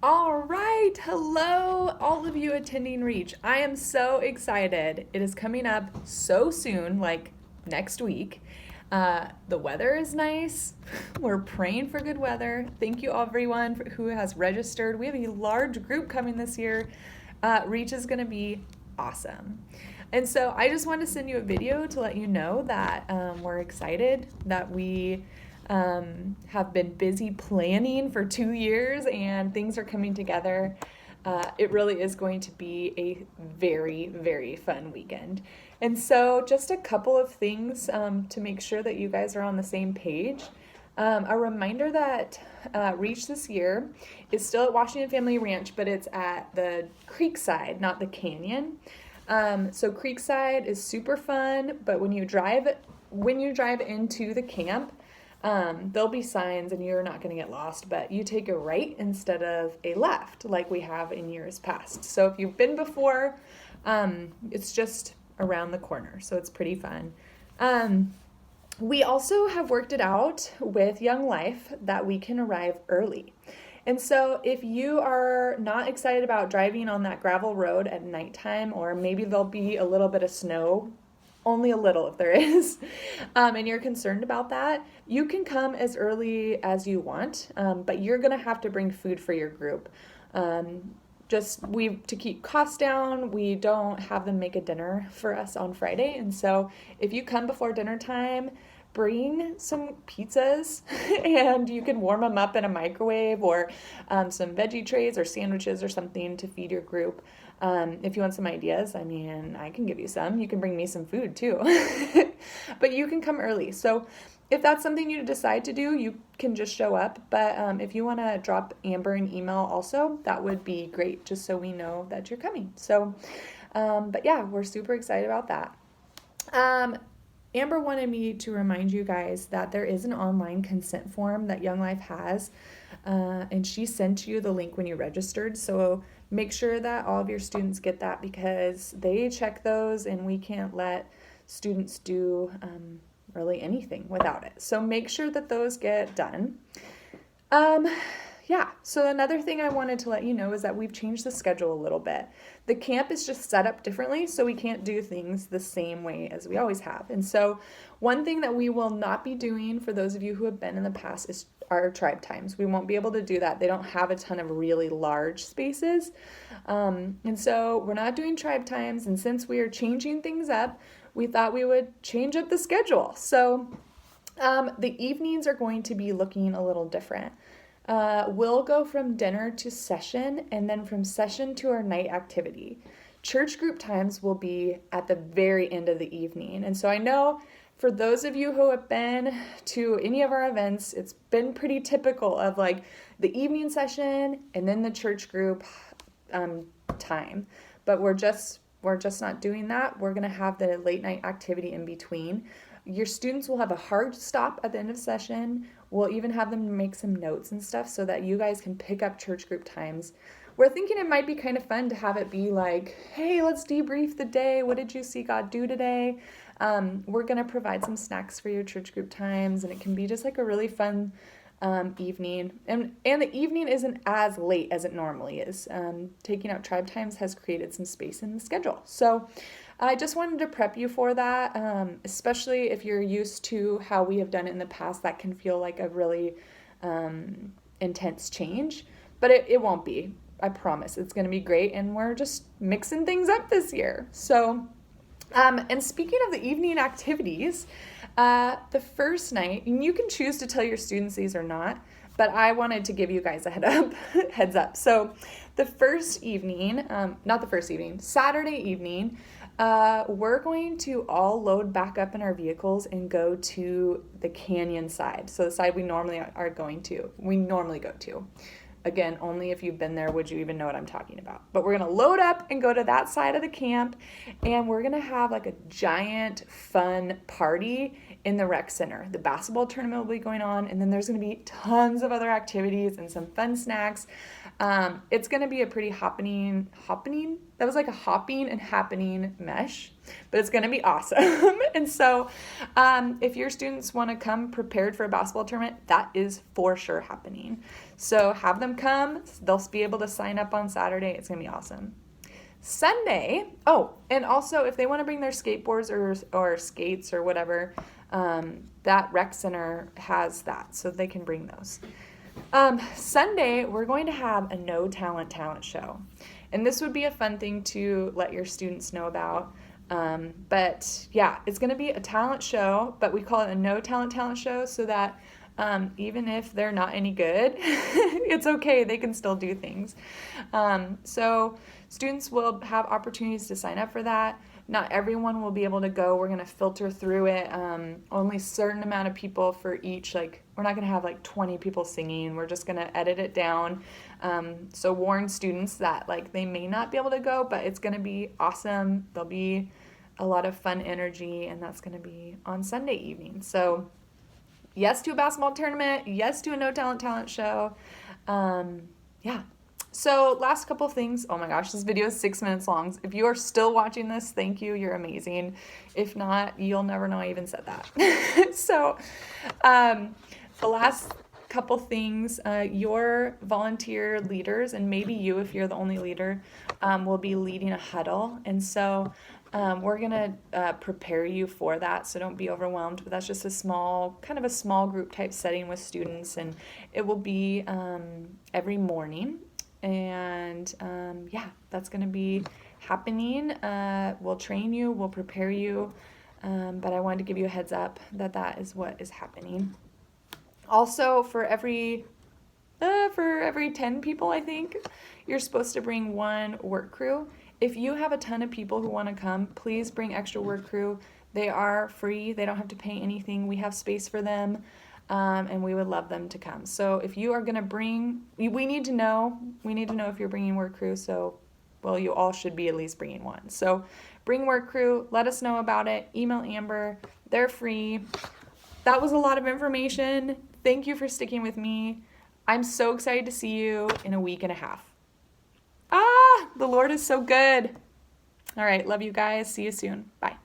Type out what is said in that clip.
All right. Hello, all of you attending Reach. I am so excited. It is coming up so soon, like next week. The weather is nice. We're praying for good weather. Thank you, everyone who has registered. We have a large group coming this year. Reach is going to be awesome. And so I just wanted to send you a video to let you know that we're excited that we have been busy planning for 2 years and things are coming together. It really is going to be a very, very fun weekend. And so, just a couple of things to make sure that you guys are on the same page. A reminder that Reach this year is still at Washington Family Ranch, but it's at the Creekside, not the Canyon. So Creekside is super fun, but when you drive into the camp, there'll be signs and you're not going to get lost, but you take a right instead of a left like we have in years past. So if you've been before, it's just around the corner. So it's pretty fun. We also have worked it out with Young Life that we can arrive early. And so if you are not excited about driving on that gravel road at nighttime, or maybe there'll be a little bit of snow, only a little if there is, and you're concerned about that, you can come as early as you want, but you're going to have to bring food for your group. To keep costs down, we don't have them make a dinner for us on Friday. And so if you come before dinner time, bring some pizzas and you can warm them up in a microwave, or some veggie trays or sandwiches or something to feed your group. If you want some ideas, I mean, I can give you some. You can bring me some food too. But you can come early. So if that's something you decide to do, you can just show up. But if you want to drop Amber an email also, that would be great, just so we know that you're coming. So, but yeah, we're super excited about that. Amber wanted me to remind you guys that there is an online consent form that Young Life has, and she sent you the link when you registered. So make sure that all of your students get that, because they check those and we can't let students do really anything without it. So make sure that those get done. Yeah, so another thing I wanted to let you know is that we've changed the schedule a little bit. The camp is just set up differently, so we can't do things the same way as we always have. And so one thing that we will not be doing, for those of you who have been in the past, is our tribe times. We won't be able to do that. They don't have a ton of really large spaces. And so we're not doing tribe times, and since we are changing things up, we thought we would change up the schedule. So the evenings are going to be looking a little different. We'll go from dinner to session, and then from session to our night activity. Church group times will be at the very end of the evening. And so I know for those of you who have been to any of our events, it's been pretty typical of like the evening session and then the church group time. But we're just not doing that. We're going to have the late night activity in between. Your students will have a hard stop at the end of session. We'll even have them make some notes and stuff so that you guys can pick up church group times. We're thinking it might be kind of fun to have it be like, hey, let's debrief the day. What did you see God do today? We're going to provide some snacks for your church group times, and it can be just like a really fun evening. And the evening isn't as late as it normally is. Taking out tribe times has created some space in the schedule. So I just wanted to prep you for that, especially if you're used to how we have done it in the past. That can feel like a really intense change, but it won't be. I promise it's going to be great, and we're just mixing things up this year. So, and speaking of the evening activities, the first night, and you can choose to tell your students these or not, but I wanted to give you guys a heads up. So the first evening, Saturday evening, we're going to all load back up in our vehicles and go to the canyon side. So the side we normally go to. Again, only if you've been there would you even know what I'm talking about. But we're going to load up and go to that side of the camp, and we're going to have like a giant fun party in the rec center. The basketball tournament will be going on, and then there's going to be tons of other activities and some fun snacks. It's going to be a pretty hopping and happening mesh. but it's going to be awesome. And so if your students want to come prepared for a basketball tournament, that is for sure happening. So have them come. They'll be able to sign up on Saturday. It's going to be awesome. Sunday, oh, and also if they want to bring their skateboards or skates or whatever, that rec center has that, so they can bring those. Sunday, we're going to have a no talent show. And this would be a fun thing to let your students know about. But yeah, it's going to be a talent show, but we call it a no talent show so that even if they're not any good, it's okay. They can still do things. So students will have opportunities to sign up for that. Not everyone will be able to go. We're going to filter through it. Only a certain amount of people for each. Like, we're not going to have like 20 people singing. We're just going to edit it down. So warn students that like they may not be able to go, but it's going to be awesome. There'll be a lot of fun energy, and that's going to be on Sunday evening. So yes to a basketball tournament. Yes to a no talent show. Yeah. So last couple things. Oh my gosh, this video is 6 minutes long. If you are still watching this, thank you. You're amazing. If not, you'll never know I even said that. So the last couple things, your volunteer leaders, and maybe you if you're the only leader, will be leading a huddle. And so we're going to prepare you for that, so don't be overwhelmed. But that's just a small group type setting with students, and it will be every morning. And yeah, that's going to be happening. We'll train you, we'll prepare you, but I wanted to give you a heads up that that is what is happening. Also, for every 10 people, I think, you're supposed to bring one work crew. If you have a ton of people who want to come, please bring extra work crew. They are free. They don't have to pay anything. We have space for them, and we would love them to come. So if you are going to bring, we need to know if you're bringing work crew. So, well, you all should be at least bringing one. So bring work crew. Let us know about it. Email Amber. They're free. That was a lot of information. Thank you for sticking with me. I'm so excited to see you in a week and a half. The Lord is so good. All right. Love you guys. See you soon. Bye.